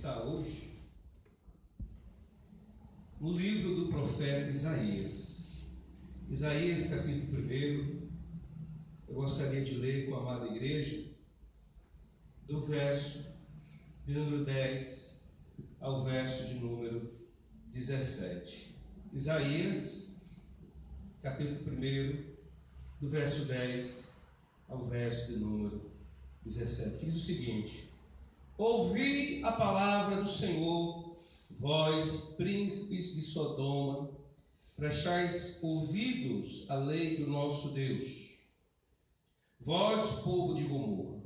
meditar hoje no livro do profeta Isaías. Isaías, capítulo 1, eu gostaria de ler com a amada igreja, do verso de número 10 ao verso de número 17. Isaías, capítulo 1, do verso 10 ao verso de número 17, que diz o seguinte: ouvi a palavra do Senhor, vós, príncipes de Sodoma, prestais ouvidos à lei do nosso Deus. Vós, povo de Gomorra,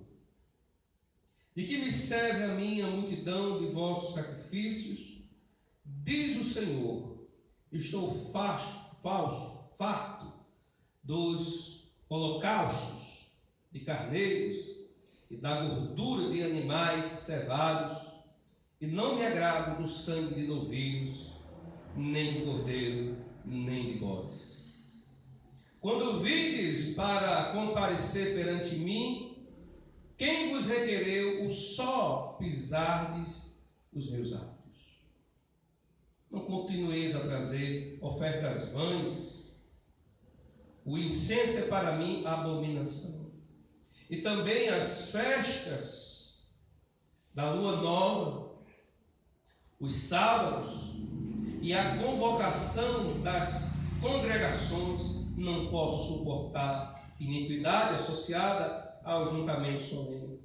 de que me serve a mim a multidão de vossos sacrifícios? Diz o Senhor: estou farto dos holocaustos de carneiros e da gordura de animais cevados, e não me agrado do sangue de novilhos, nem de cordeiro, nem de bodes. Quando vides para comparecer perante mim, quem vos requereu o só pisardes os meus atos? Não continueis a trazer ofertas vãs. O incenso é para mim abominação. E também as festas da lua nova, os sábados e a convocação das congregações, não posso suportar. Iniquidade associada ao juntamento solene.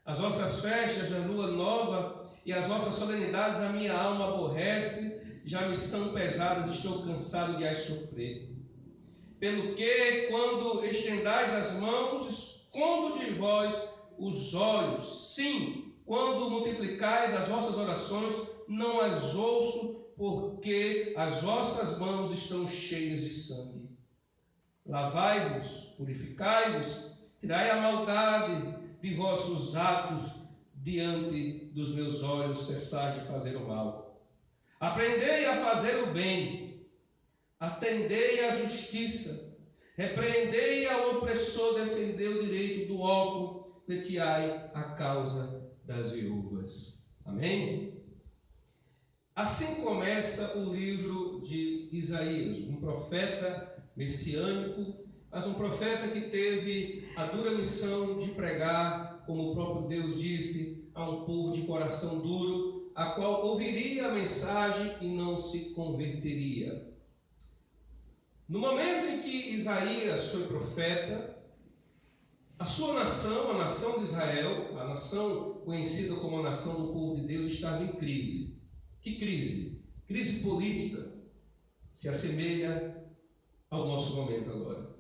As vossas festas da lua nova e as vossas solenidades a minha alma aborrece, já me são pesadas, estou cansado de as sofrer. Pelo que, quando estendais as mãos, escondo de vós os olhos. Sim, quando multiplicais as vossas orações, não as ouço, porque as vossas mãos estão cheias de sangue. Lavai-vos, purificai-vos, tirai a maldade de vossos atos diante dos meus olhos, cessai de fazer o mal. Aprendei a fazer o bem, atendei à justiça, repreendei ao opressor, defendei o direito do órfão, pleiteai a causa das viúvas. Amém? Assim começa o livro de Isaías, um profeta messiânico, mas um profeta que teve a dura missão de pregar, como o próprio Deus disse, a um povo de coração duro, a qual ouviria a mensagem e não se converteria. No momento em que Isaías foi profeta, a sua nação, a nação de Israel, a nação conhecida como a nação do povo de Deus, estava em crise. Que crise? Crise política. Se assemelha ao nosso momento agora.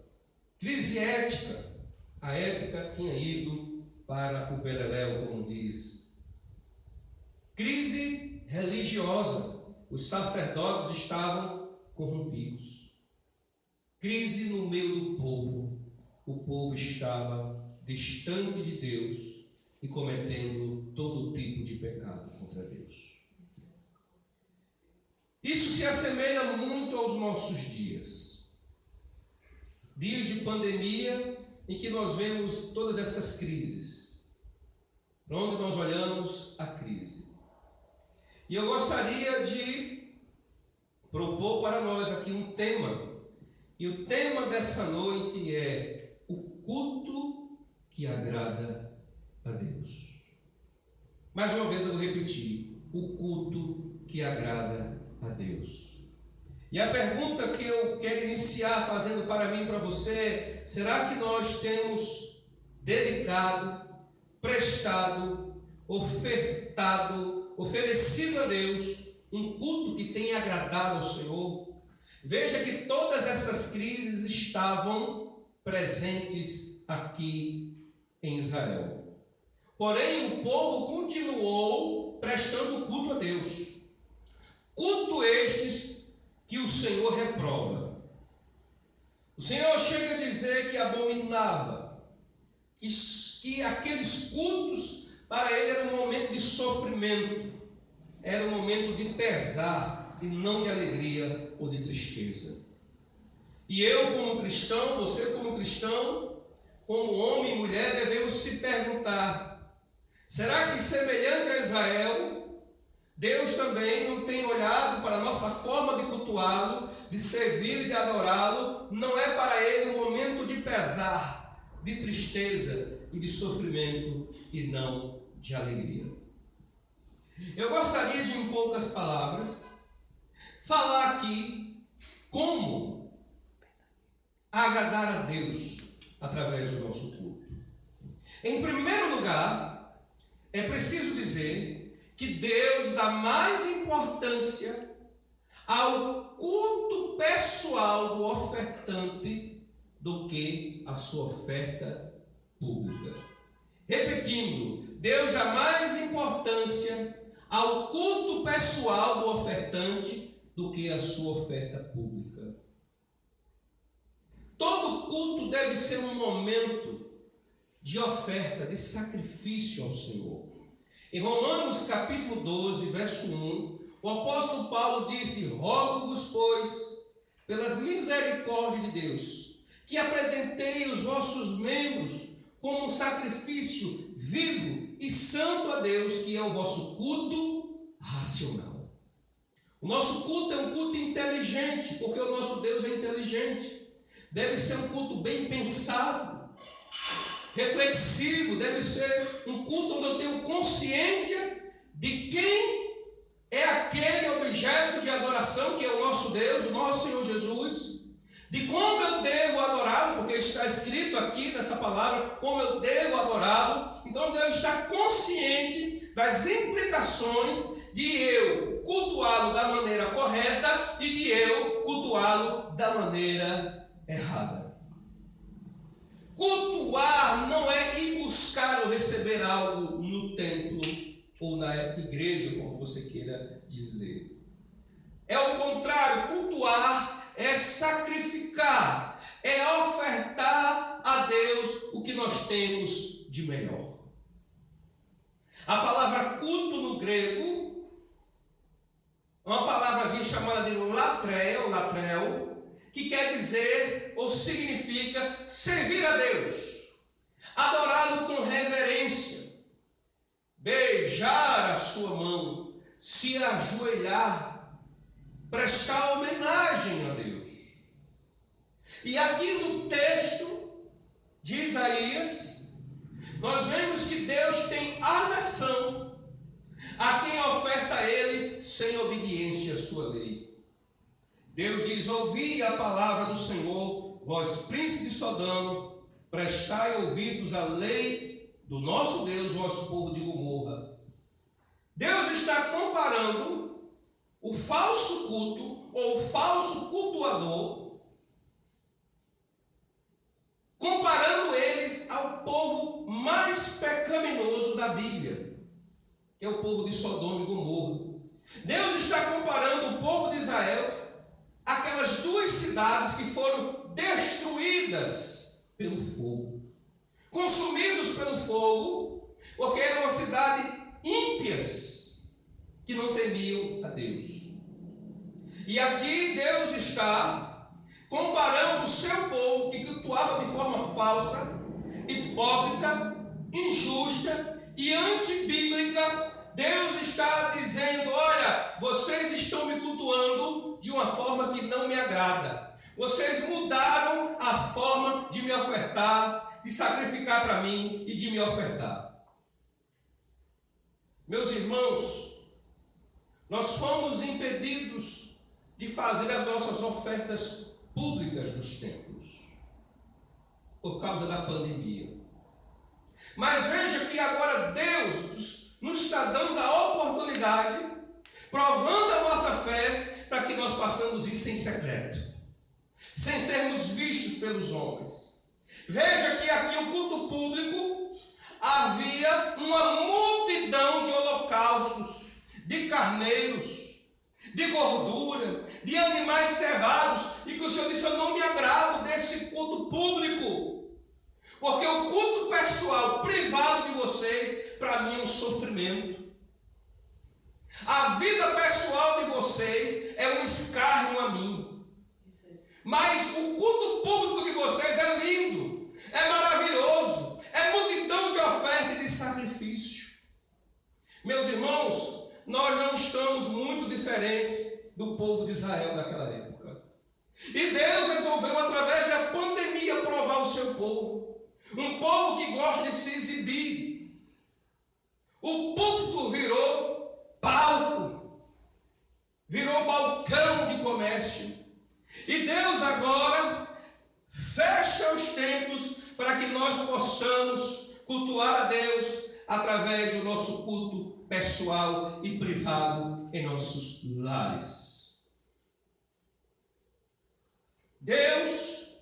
Crise ética. A ética tinha ido para o beleléu, como diz. Crise religiosa. Os sacerdotes estavam corrompidos. Crise no meio do povo. O povo estava distante de Deus e cometendo todo tipo de pecado contra Deus. Isso se assemelha muito aos nossos dias. Dias de pandemia em que nós vemos todas essas crises. Para onde nós olhamos, a crise. E eu gostaria de propor para nós aqui um tema. E o tema dessa noite é o culto que agrada a Deus. Mais uma vez eu vou repetir: o culto que agrada a Deus. E a pergunta que eu quero iniciar fazendo para mim e para você: será que nós temos dedicado, prestado, oferecido a Deus um culto que tenha agradado ao Senhor? Veja que todas essas crises estavam presentes aqui em Israel. Porém, o povo continuou prestando culto a Deus. Culto estes que o Senhor reprova. O Senhor chega a dizer que abominava, que aqueles cultos para ele era um momento de sofrimento, era um momento de pesar, e não de alegria ou de tristeza. E eu como cristão, você como cristão, como homem e mulher, devemos se perguntar: será que semelhante a Israel, Deus também não tem olhado para a nossa forma de cultuá-lo, de servir e de adorá-lo. Não é para Ele um momento de pesar, de tristeza e de sofrimento, e não de alegria. Eu gostaria de, em poucas palavras, falar aqui como agradar a Deus através do nosso culto. Em primeiro lugar, é preciso dizer que Deus dá mais importância ao culto pessoal do ofertante do que a sua oferta pública. Repetindo, Deus dá mais importância ao culto pessoal do ofertante do que a sua oferta pública. Todo culto deve ser um momento de oferta, de sacrifício ao Senhor. Em Romanos capítulo 12, verso 1, o apóstolo Paulo disse: rogo-vos, pois, pelas misericórdias de Deus, que apresentei os vossos membros como um sacrifício vivo e santo a Deus, que é o vosso culto racional. O nosso culto é um culto inteligente, porque o nosso Deus é inteligente. Deve ser um culto bem pensado, reflexivo, deve ser um culto onde eu tenho consciência de quem é aquele objeto de adoração, que é o nosso Deus, o nosso Senhor Jesus, de como eu devo adorá-lo, porque está escrito aqui nessa palavra, como eu devo adorá-lo. Então eu devo estar consciente das implicações de eu cultuá-lo da maneira correta e de eu cultuá-lo da maneira errada. Cultuar não é ir buscar ou receber algo no templo ou na igreja, como você queira dizer. É o contrário. Cultuar é sacrificar, é ofertar a Deus o que nós temos de melhor. A palavra culto no grego é uma palavrazinha chamada de latreu, que quer dizer ou significa servir a Deus, adorá-lo com reverência, beijar a sua mão, se ajoelhar, prestar homenagem a Deus. E aqui no texto de Isaías, nós vemos que Deus tem aversão a quem oferta a Ele sem obediência à sua lei. Deus diz: ouvi a palavra do Senhor, vós príncipes de Sodoma, prestai ouvidos à lei do nosso Deus, vosso povo de Gomorra. Deus está comparando o falso culto ou o falso cultuador, comparando eles ao povo mais pecaminoso da Bíblia, que é o povo de Sodoma e Gomorra. Deus está comparando o povo de Israel àquelas duas cidades que foram destruídas pelo fogo, consumidos pelo fogo, porque eram uma cidade ímpias, que não temiam a Deus. E aqui Deus está comparando o seu povo, que cultuava de forma falsa, hipócrita, injusta e antibíblica. Deus está dizendo: olha, vocês estão me cultuando de uma forma que não me agrada. Vocês mudaram a forma de me ofertar, de sacrificar para mim e de me ofertar. Meus irmãos, nós fomos impedidos de fazer as nossas ofertas públicas nos templos, por causa da pandemia. Mas veja que agora Deus nos está dando a oportunidade, provando a nossa fé, para que nós façamos isso em secreto, sem sermos vistos pelos homens. Veja que aqui o culto público havia uma multidão de holocaustos, de carneiros, de gordura, de animais cevados, e que o Senhor disse: eu não me agrado desse culto público, porque o culto pessoal, privado de vocês, para mim é um sofrimento. A vida pessoal de vocês é um escárnio a mim, mas o culto público de vocês é lindo, é maravilhoso, é multidão de oferta e de sacrifício. Meus irmãos, nós não estamos muito diferentes do povo de Israel daquela época. E Deus resolveu, através da pandemia, provar o seu povo. Um povo que gosta de se exibir. O púlpito virou palco, virou balcão de comércio. E Deus agora fecha os templos para que nós possamos cultuar a Deus através do nosso culto pessoal e privado em nossos lares. Deus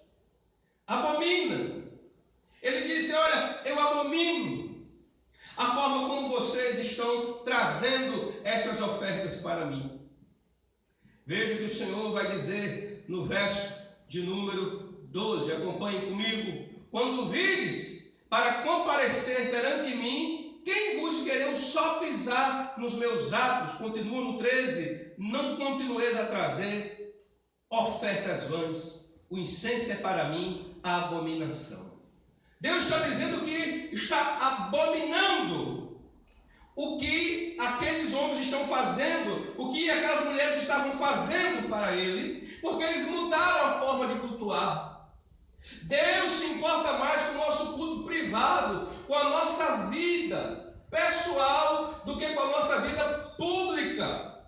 abomina. Ele disse: olha, eu abomino a forma como vocês estão trazendo essas ofertas para mim. Veja que o Senhor vai dizer no verso de número 12, acompanhe comigo: quando vires para comparecer perante mim, quem vos quereu só pisar nos meus atos, continua no 13, não continueis a trazer ofertas vãs, o incenso é para mim a abominação. Deus está dizendo que está abominando o que aqueles homens estão fazendo, o que aquelas mulheres estavam fazendo para ele, porque eles mudaram a forma de cultuar. Deus se importa mais com o nosso culto privado, com a nossa vida pessoal, do que com a nossa vida pública.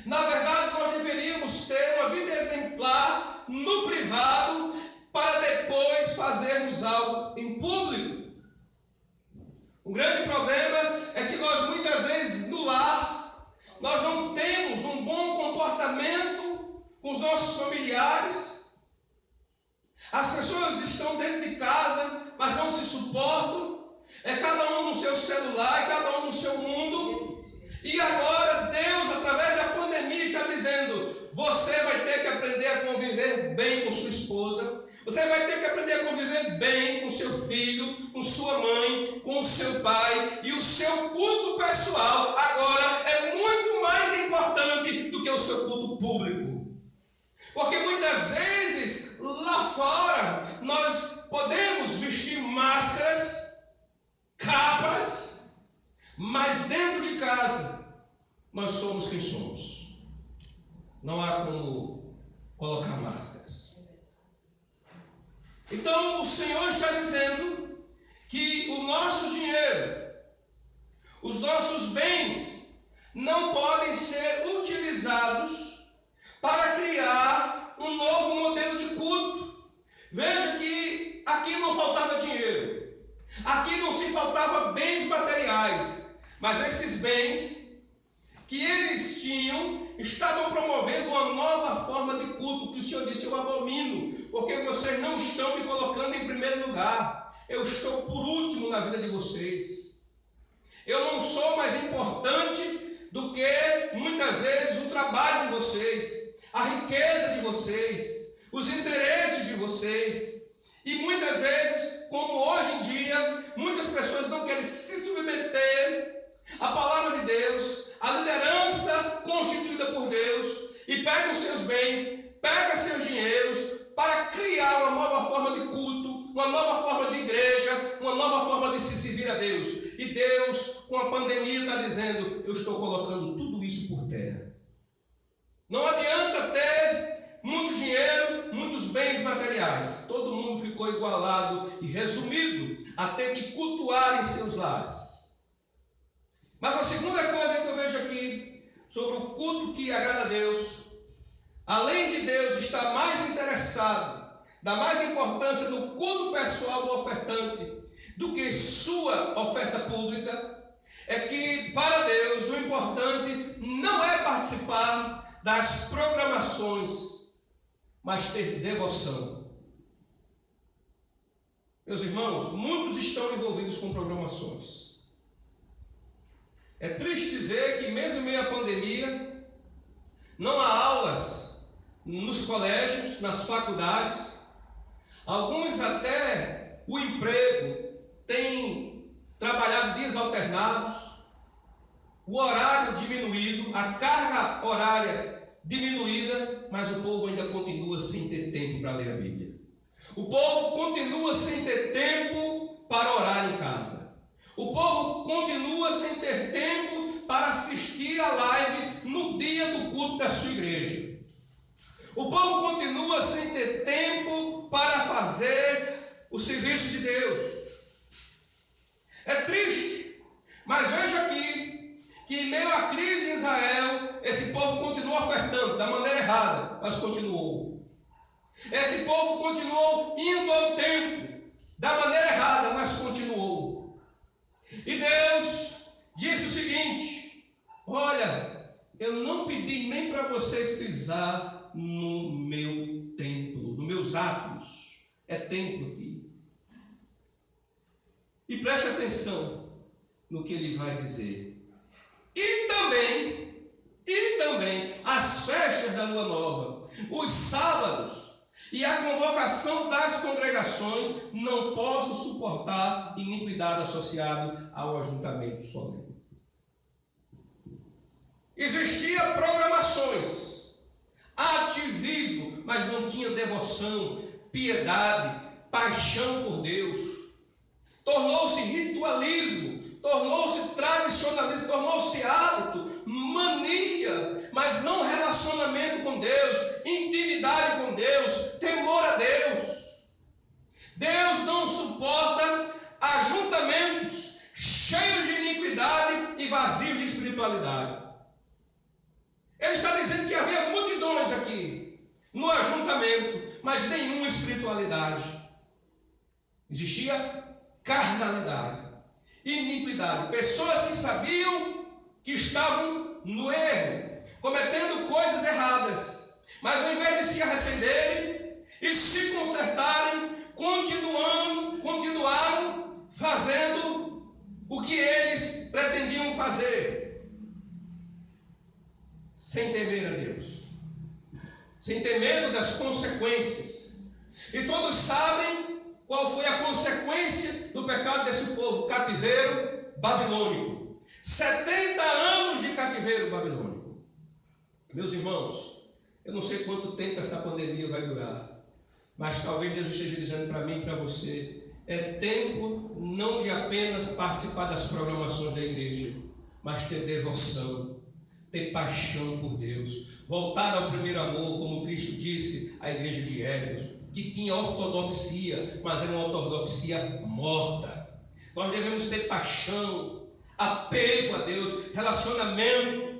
Na verdade, nós deveríamos ter uma vida exemplar no privado, para depois fazermos algo em público. O grande problema é que nós muitas vezes no lar, nós não temos um bom comportamento com os nossos familiares. As pessoas estão dentro de casa, mas não se suportam. É cada um no seu celular, cada um no seu mundo. E agora Deus, através da pandemia, está dizendo: você vai ter que aprender a conviver bem com sua esposa. Você vai ter que aprender a conviver bem com seu filho, com sua mãe, com o seu pai. E o seu culto pessoal agora é muito mais importante do que o seu culto público. Porque muitas vezes lá fora nós podemos vestir máscaras, capas, mas dentro de casa nós somos quem somos. Não há como colocar máscaras. Então o Senhor está dizendo que o nosso dinheiro, os nossos bens, não podem ser utilizados para criar um novo modelo de culto. Veja que aqui não faltava dinheiro, aqui não se faltava bens materiais, mas esses bens que eles tinham estavam promovendo uma nova forma de culto, que o Senhor disse: eu abomino, porque vocês não estão me colocando em primeiro lugar, eu estou por último na vida de vocês. Eu não sou mais importante do que muitas vezes o trabalho de vocês, a riqueza de vocês, os interesses de vocês. E muitas vezes, como hoje em dia, muitas pessoas não querem se submeter à palavra de Deus, à liderança constituída por Deus, e pegam seus bens, pegam seus dinheiros para criar uma nova forma de culto, uma nova forma de igreja, uma nova forma de se servir a Deus. E Deus, com a pandemia, está dizendo: eu estou colocando tudo isso por terra. Não adianta ter muito dinheiro, muitos bens materiais. Todo mundo ficou igualado e resumido a ter que cultuar em seus lares. Mas a segunda coisa que eu vejo aqui sobre o culto que agrada a Deus, além de Deus estar mais interessado, dar mais importância no culto pessoal do ofertante do que sua oferta pública, é que para Deus o importante não é participar das programações, mas ter devoção. Meus irmãos, muitos estão envolvidos com programações. É triste dizer que mesmo em meio à pandemia, não há aulas nos colégios, nas faculdades. Alguns até o emprego têm trabalhado dias alternados, o horário diminuído, a carga horária diminuída, mas o povo ainda continua sem ter tempo para ler a Bíblia. O povo continua sem ter tempo para orar em casa. O povo continua sem ter tempo para assistir a live no dia do culto da sua igreja. O povo continua sem ter tempo para fazer o serviço de Deus. É triste, mas veja aqui que em meio à crise em Israel, esse povo continua ofertando da maneira errada, mas continuou. Esse povo continuou indo ao templo da maneira errada, mas continuou. E Deus disse o seguinte: olha, eu não pedi nem para vocês pisar no meu templo, nos meus átrios. É templo aqui. E preste atenção no que ele vai dizer. E também as festas da lua nova, os sábados e a convocação das congregações, não posso suportar iniquidade associada ao ajuntamento solene. Existia programações, ativismo, mas não tinha devoção, piedade, paixão por Deus. Tornou-se ritualismo, tornou-se tradicionalismo, tornou-se hábito, mania, mas não relacionamento com Deus, intimidade com Deus, temor a Deus. Deus não suporta ajuntamentos cheios de iniquidade e vazios de espiritualidade. Ele está dizendo que havia multidões aqui no ajuntamento, mas nenhuma espiritualidade. Existia carnalidade, iniquidade, pessoas que sabiam que estavam no erro, cometendo coisas erradas, mas ao invés de se arrependerem e se consertarem, continuaram fazendo o que eles pretendiam fazer, sem temer a Deus, sem ter medo das consequências. E todos sabem qual foi a consequência do pecado desse povo: cativeiro babilônico. 70 anos de cativeiro babilônico. Meus irmãos, eu não sei quanto tempo essa pandemia vai durar, mas talvez Deus esteja dizendo para mim e para você: é tempo não de apenas participar das programações da igreja, mas ter devoção, ter paixão por Deus, voltar ao primeiro amor, como Cristo disse à igreja de Éfeso, que tinha ortodoxia, mas era uma ortodoxia morta. Nós devemos ter paixão, apego a Deus, relacionamento.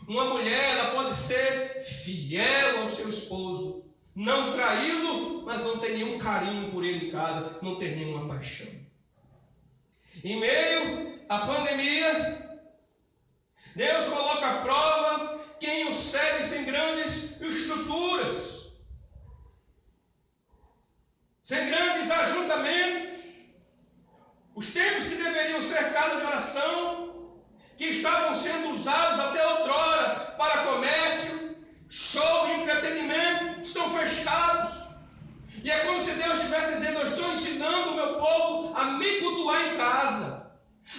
Uma mulher, ela pode ser fiel ao seu esposo, não traí-lo, mas não ter nenhum carinho por ele em casa, não ter nenhuma paixão. Em meio à pandemia, Deus coloca à prova quem o segue sem grandes estruturas, sem grandes ajuntamentos. Os templos que deveriam ser casa de oração, que estavam sendo usados até outrora para comércio, show e entretenimento, estão fechados. E é como se Deus estivesse dizendo: eu estou ensinando o meu povo a me cultuar em casa,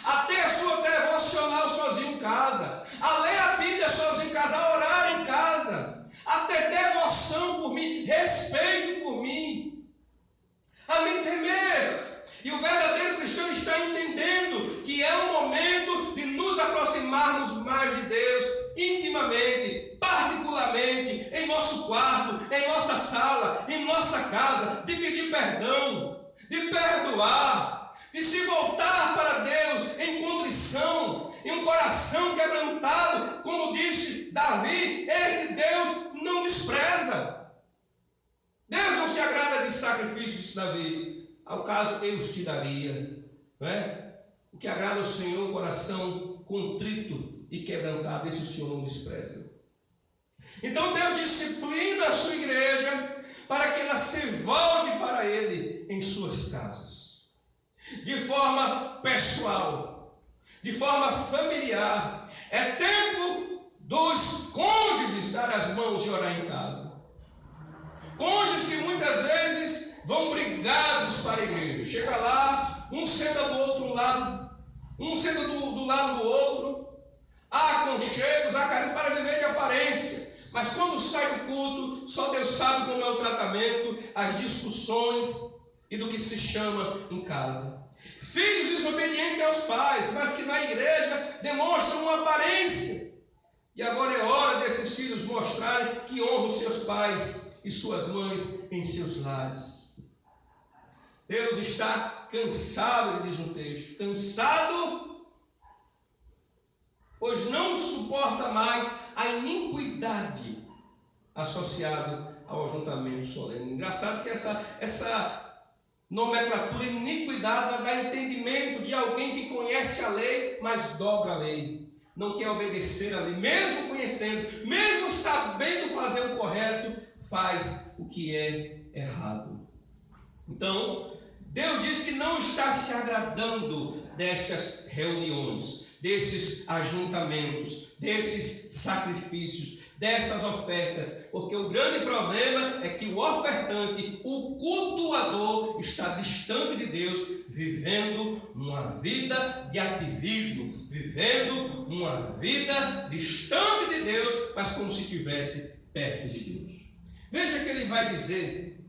a ter a sua devocional sozinho em casa, a ler a Bíblia sozinho em casa, a orar em casa, a ter devoção por mim, respeito por mim, a me temer. E o verdadeiro cristão está entendendo que é o momento de nos aproximarmos mais de Deus intimamente, particularmente, em nosso quarto, em nossa sala, em nossa casa, de pedir perdão, de perdoar, de se voltar para Deus em contrição, em um coração quebrantado, como disse Davi: esse Deus não despreza. Deus não se agrada de sacrifício, disse Davi. Ao caso, eu te daria, não é? O que agrada ao Senhor, o coração contrito e quebrantado, esse o Senhor não despreza. Então Deus disciplina a sua igreja para que ela se volte para Ele em suas casas, de forma pessoal, de forma familiar. É tempo dos cônjuges dar as mãos e orar em casa. Cônjuges que muitas vezes vão brigados para a igreja. Chega lá, um senta do outro lado, um senta do lado do outro. Há aconchegos, há carinho para viver de aparência. Mas quando sai do culto, só Deus sabe como é o tratamento, as discussões e do que se chama em casa. Filhos desobedientes aos pais, mas que na igreja demonstram uma aparência E agora é hora desses filhos mostrarem que honram seus pais e suas mães em seus lares. Deus está cansado, ele diz no texto, cansado, pois não suporta mais a iniquidade associada ao ajuntamento solene. Engraçado que essa nomenclatura iniquidade dá entendimento de alguém que conhece a lei, mas dobra a lei. Não quer obedecer a lei, mesmo conhecendo, mesmo sabendo fazer o correto, faz o que é errado. Então, Deus diz que não está se agradando destas reuniões, desses ajuntamentos, desses sacrifícios, dessas ofertas, porque o grande problema é que o ofertante, o cultuador, está distante de Deus, vivendo uma vida de ativismo, vivendo uma vida distante de Deus, mas como se estivesse perto de Deus. Veja que ele vai dizer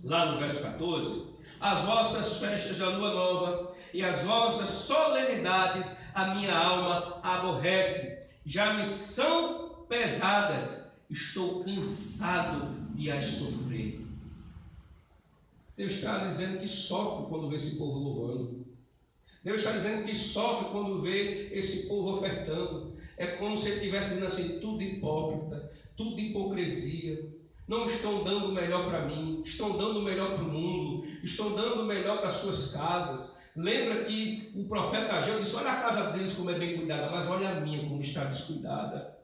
lá no verso 14: as vossas festas da lua nova e as vossas solenidades a minha alma aborrece, já me são pesadas, estou cansado de as sofrer. Deus está dizendo que sofre quando vê esse povo louvando. Deus está dizendo que sofre quando vê esse povo ofertando. É como se ele estivesse dizendo assim: tudo hipócrita, tudo hipocrisia. Não estão dando o melhor para mim, estão dando o melhor para o mundo, estão dando o melhor para as suas casas. Lembra que o profeta Ageu disse: olha a casa deles como é bem cuidada, mas olha a minha como está descuidada.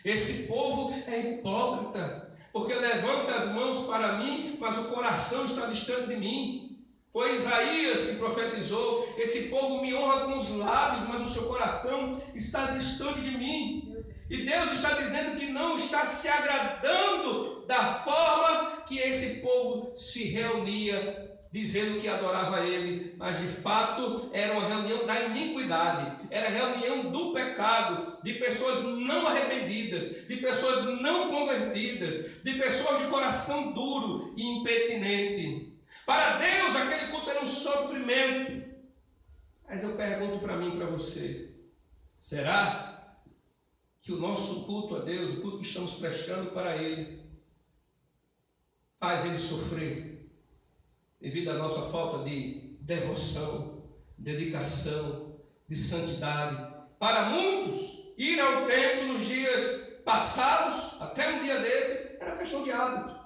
Esse povo é hipócrita, porque levanta as mãos para mim, mas o coração está distante de mim. Foi Isaías que profetizou: esse povo me honra com os lábios, mas o seu coração está distante de mim. E Deus está dizendo que não está se agradando da forma que esse povo se reunia, dizendo que adorava a Ele, mas de fato era uma reunião da iniquidade, era a reunião do pecado, de pessoas não arrependidas, de pessoas não convertidas, de pessoas de coração duro e impertinente. Para Deus aquele culto era um sofrimento. Mas eu pergunto para mim e para você: será que o nosso culto a Deus, o culto que estamos prestando para Ele, faz Ele sofrer devido à nossa falta de devoção, dedicação, de santidade? Para muitos, ir ao templo nos dias passados, até um dia desse, era uma questão de hábito,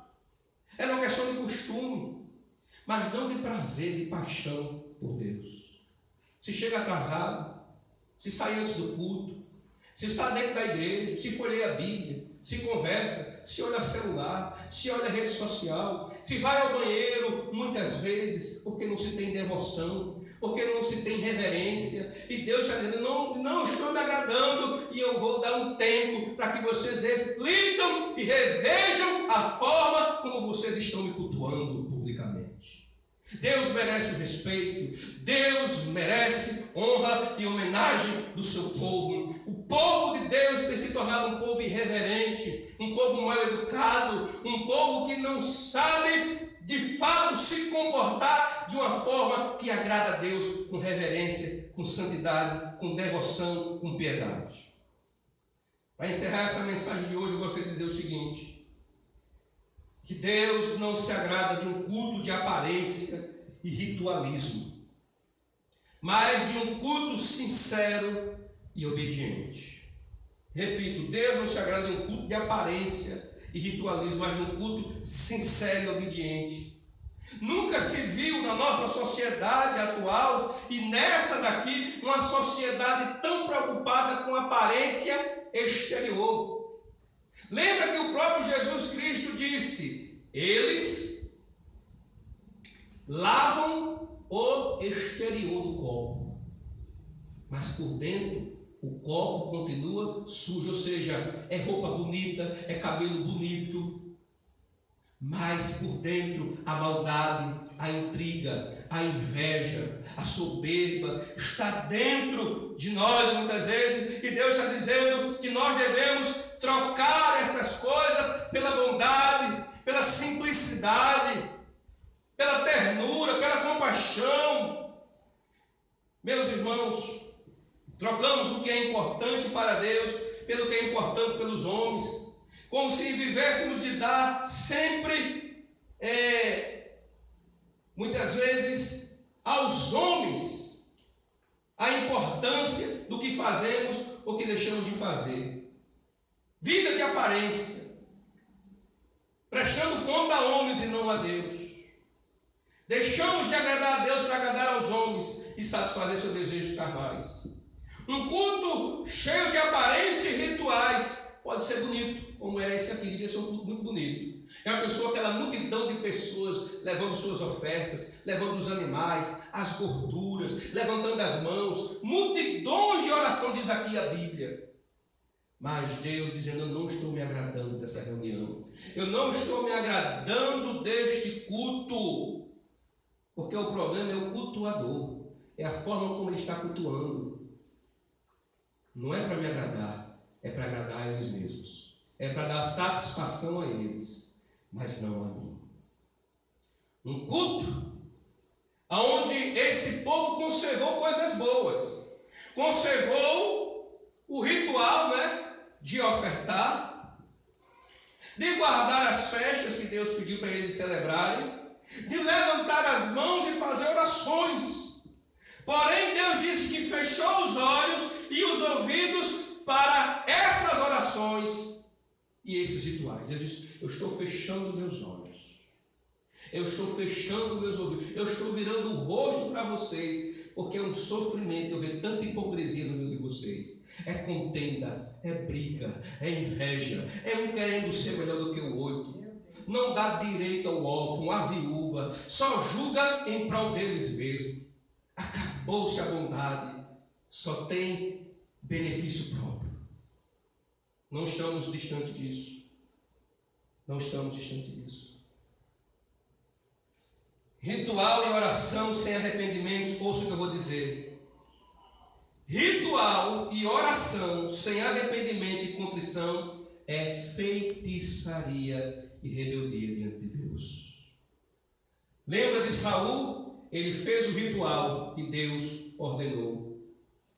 era uma questão de costume, mas não de prazer, de paixão por Deus. Se chega atrasado, se sai antes do culto, se está dentro da igreja, se for ler a Bíblia, se conversa, se olha celular, se olha rede social, se vai ao banheiro muitas vezes, porque não se tem devoção, porque não se tem reverência, e Deus está dizendo: não estou me agradando, e eu vou dar um tempo para que vocês reflitam e revejam a forma como vocês estão me cultuando publicamente. Deus merece o respeito, Deus merece honra e homenagem do seu povo. O povo de Deus tem se tornado um povo irreverente, um povo mal educado, um povo que não sabe de fato se comportar de uma forma que agrada a Deus, com reverência, com santidade, com devoção, com piedade. Para encerrar essa mensagem de hoje, eu gostaria de dizer o seguinte: que Deus não se agrada de um culto de aparência e ritualismo, mas de um culto sincero e obediente. Repito, Deus não se agrada de um culto de aparência e ritualismo, mas de um culto sincero e obediente. Nunca se viu na nossa sociedade atual, e nessa daqui, uma sociedade tão preocupada com a aparência exterior. Lembra que o próprio Jesus Cristo disse: eles lavam o exterior do copo, mas por dentro o copo continua sujo. Ou seja, é roupa bonita, é cabelo bonito, mas por dentro a maldade, a intriga, a inveja, a soberba está dentro de nós muitas vezes, e Deus está dizendo que nós devemos trocar essas coisas pela bondade, pela simplicidade, pela ternura, pela compaixão. Meus irmãos, trocamos o que é importante para Deus pelo que é importante pelos homens, como se vivêssemos de dar sempre, muitas vezes, aos homens a importância do que fazemos ou que deixamos de fazer. Vida de aparência, prestando conta a homens e não a Deus. Deixamos de agradar a Deus para agradar aos homens e satisfazer seus desejos carnais. Um culto cheio de aparência e rituais pode ser bonito, como era esse aqui, devia ser um culto muito bonito. Já pensou aquela multidão de pessoas levando suas ofertas, levando os animais, as gorduras, levantando as mãos, multidões de oração, diz aqui a Bíblia. Mas Deus dizendo: eu não estou me agradando dessa reunião, eu não estou me agradando deste culto, porque o problema é o cultuador, é a forma como ele está cultuando. Não é para me agradar, é para agradar a eles mesmos, é para dar satisfação a eles, mas não a mim. Um culto onde esse povo conservou coisas boas, conservou o ritual, de ofertar, de guardar as festas que Deus pediu para eles celebrarem, de levantar as mãos e fazer orações. Porém, Deus disse que fechou os olhos e os ouvidos para essas orações e esses rituais. Deus disse: eu estou fechando meus olhos, eu estou fechando meus ouvidos, eu estou virando o rosto para vocês, porque é um sofrimento eu ver tanta hipocrisia no meio de vocês. É contenda, é briga, é inveja, é um querendo ser melhor do que o outro, não dá direito ao órfão, à viúva, só julga em prol deles mesmos. Acabou-se a bondade, só tem benefício próprio. Não estamos distantes disso. Não estamos distantes disso. Ritual e oração sem arrependimento, ouça o que eu vou dizer. Ritual e oração sem arrependimento e contrição é feitiçaria e rebeldia diante de Deus. Lembra de Saul? Ele fez o ritual que Deus ordenou,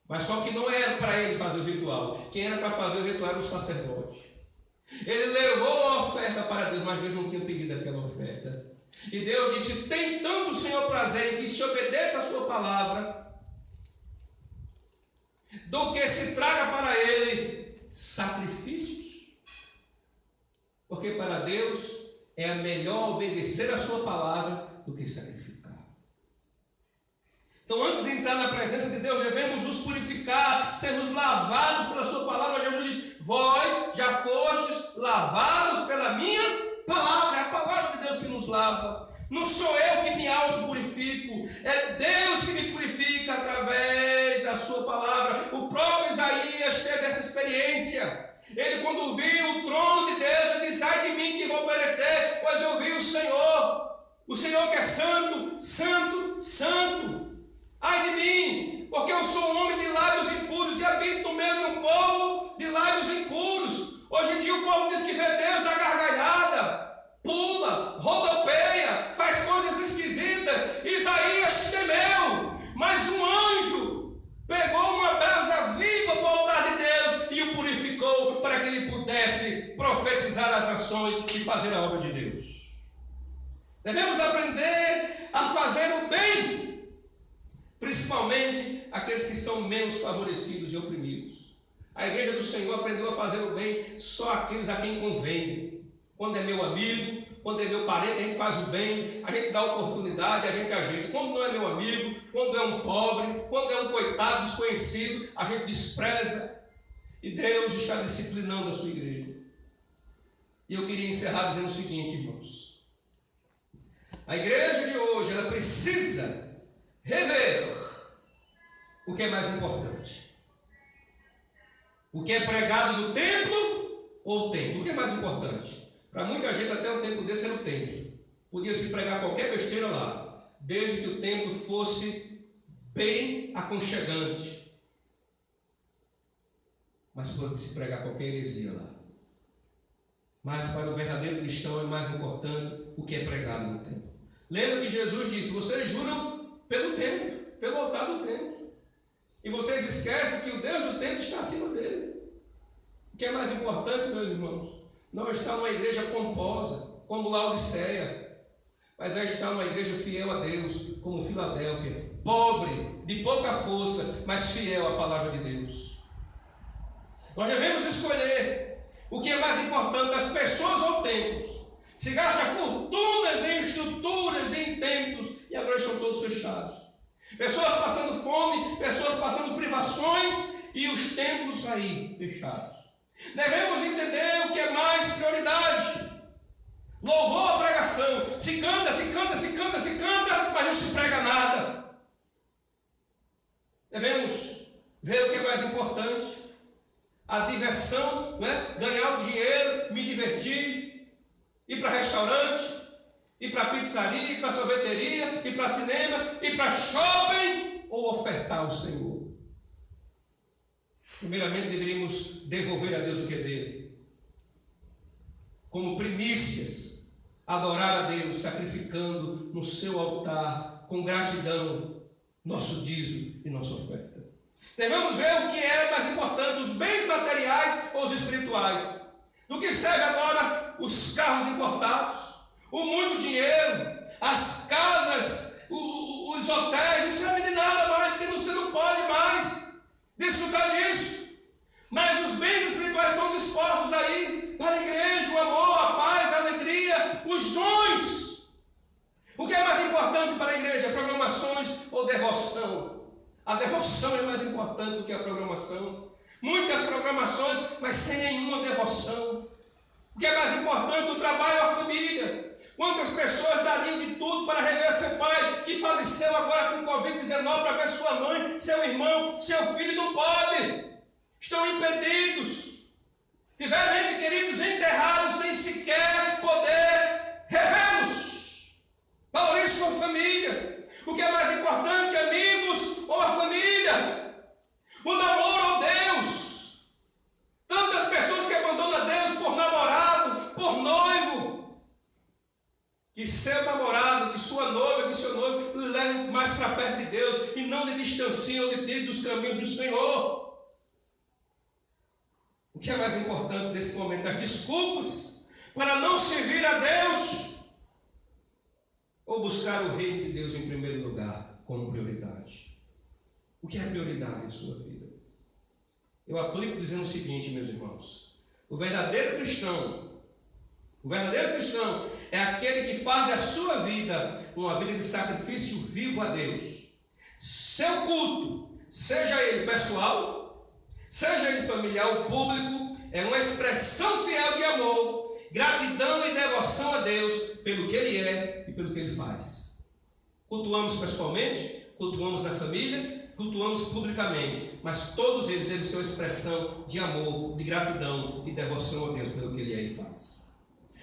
mas só que não era para ele fazer o ritual. Quem era para fazer o ritual era o sacerdote. Ele levou a oferta para Deus, mas Deus não tinha pedido aquela oferta. E Deus disse: tem tanto o Senhor prazer em que se obedeça a sua palavra, do que se traga para ele sacrifícios. Porque para Deus é melhor obedecer a sua palavra do que sacrificar. Então, antes de entrar na presença de Deus, devemos nos purificar, sermos lavados pela sua palavra. Jesus diz: vós já fostes lavados pela minha palavra. É a palavra de Deus que nos lava. Não sou eu que me auto-purifico, é Deus que me purifica através da sua palavra. O próprio Isaías teve essa experiência. Ele, quando viu o trono de Deus, ele disse: ai de mim que vou perecer, pois eu vi o Senhor que é santo, santo, santo. Ai de mim, porque eu sou um homem de lábios impuros e habito no meio de um povo de lábios impuros. Hoje em dia o povo diz que vê Deus, dá gargalhada, pula, rodopeia, faz coisas esquisitas. Isaías temeu, mas um anjo pegou uma brasa viva do altar de Deus e o purificou para que ele pudesse profetizar as nações e fazer a obra de Deus. Devemos aprender a fazer o bem, principalmente aqueles que são menos favorecidos e oprimidos. A igreja do Senhor aprendeu a fazer o bem só aqueles a quem convém. Quando é meu amigo, quando é meu parente, a gente faz o bem, a gente dá oportunidade, a gente ajeita. Quando não é meu amigo, quando é um pobre, quando é um coitado desconhecido, a gente despreza. E Deus está disciplinando a sua igreja. E eu queria encerrar dizendo o seguinte, irmãos: a igreja de hoje, ela precisa rever o que é mais importante. O que é pregado no templo ou o templo? O que é mais importante? Para muita gente, até o templo desse era o templo. Podia-se pregar qualquer besteira lá, desde que o templo fosse bem aconchegante. Mas pode-se pregar qualquer heresia lá. Mas para o verdadeiro cristão é mais importante o que é pregado no templo. Lembra que Jesus disse: vocês juram pelo templo, pelo altar do templo, e vocês esquecem que o Deus do templo está acima dele. que é mais importante, meus irmãos, não é estar numa igreja pomposa, como Laodiceia, mas é estar numa igreja fiel a Deus, como Filadélfia, pobre, de pouca força, mas fiel à palavra de Deus. Nós devemos escolher o que é mais importante, as pessoas ou templos. Se gasta fortunas em estruturas, em templos, e agora estão todos fechados. Pessoas passando fome, pessoas passando privações, e os templos aí fechados. Devemos entender o que é mais prioridade. Louvor, pregação. Se canta, mas não se prega nada. Devemos ver o que é mais importante. A diversão, né? Ganhar o dinheiro, me divertir, ir para restaurante, ir para pizzaria, ir para sorveteria, ir para cinema, ir para shopping, ou ofertar ao Senhor. Primeiramente deveríamos devolver a Deus o que é dele, como primícias, adorar a Deus, sacrificando no seu altar, com gratidão, nosso dízimo e nossa oferta. Devemos ver o que é mais importante, os bens materiais ou os espirituais. Do que serve agora os carros importados, o muito dinheiro, as casas, os hotéis, não serve de nada mais, porque você não pode mais desfrutar disso. Mas os bens espirituais estão dispostos aí para a igreja, o amor, a paz, a alegria, os dons. O que é mais importante para a igreja? Programações ou devoção? A devoção é mais importante do que a programação. Muitas programações, mas sem nenhuma devoção. O que é mais importante? O trabalho e a família. Quantas pessoas dariam de tudo para rever seu pai, que faleceu agora com Covid-19, para ver sua mãe, seu irmão, seu filho, não pode. Estão impedidos. Tiveram entes queridos enterrados sem sequer poder revê-los. Valorize sua família. O que é mais importante, amigos ou a família? O namoro ou Deus? Tantas pessoas que abandonam Deus por namorado, por noivo. Que seu namorado, que sua noiva, que seu noivo leve mais para perto de Deus e não lhe distanciem ou lhe tirem dos caminhos do Senhor. O que é mais importante nesse momento? As desculpas para não servir a Deus ou buscar o reino de Deus em primeiro lugar como prioridade. O que é prioridade em sua vida? Eu aplico dizendo o seguinte, meus irmãos: o verdadeiro cristão é aquele que faz da sua vida uma vida de sacrifício vivo a Deus. Seu culto, seja ele pessoal, seja ele familiar ou público, é uma expressão fiel de amor, gratidão e devoção a Deus pelo que Ele é e pelo que Ele faz. Cultuamos pessoalmente, cultuamos na família, cultuamos publicamente, mas todos eles devem ser uma expressão de amor, de gratidão e devoção a Deus pelo que Ele é e faz.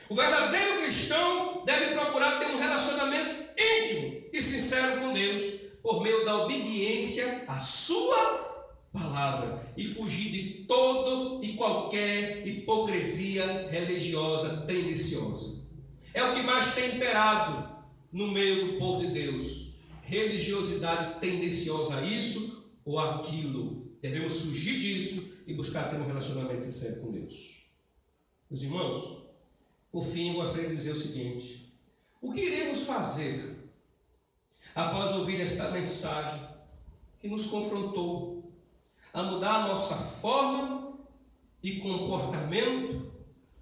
O verdadeiro cristão deve procurar ter um relacionamento íntimo e sincero com Deus por meio da obediência à sua palavra e fugir de todo e qualquer hipocrisia religiosa tendenciosa. É o que mais tem imperado no meio do povo de Deus: religiosidade tendenciosa a isso ou aquilo. Devemos fugir disso e buscar ter um relacionamento sincero com Deus. Meus irmãos, por fim, eu gostaria de dizer o seguinte: o que iremos fazer após ouvir esta mensagem que nos confrontou a mudar a nossa forma e comportamento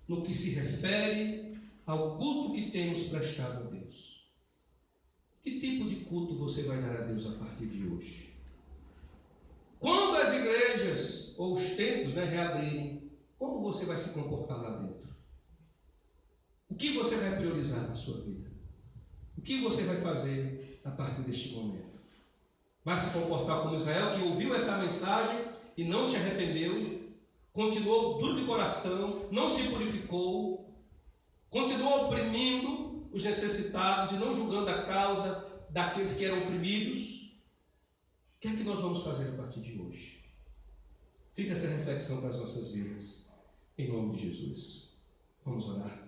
no que se refere ao culto que temos prestado a Deus? Que tipo de culto você vai dar a Deus a partir de hoje? Quando as igrejas ou os templos reabrirem, como você vai se comportar lá dentro? O que você vai priorizar na sua vida? O que você vai fazer a partir deste momento? Vai se comportar como Israel, que ouviu essa mensagem e não se arrependeu, continuou duro de coração, não se purificou, continuou oprimindo os necessitados e não julgando a causa daqueles que eram oprimidos? O que é que nós vamos fazer a partir de hoje? Fica essa reflexão para as nossas vidas, em nome de Jesus. Vamos orar.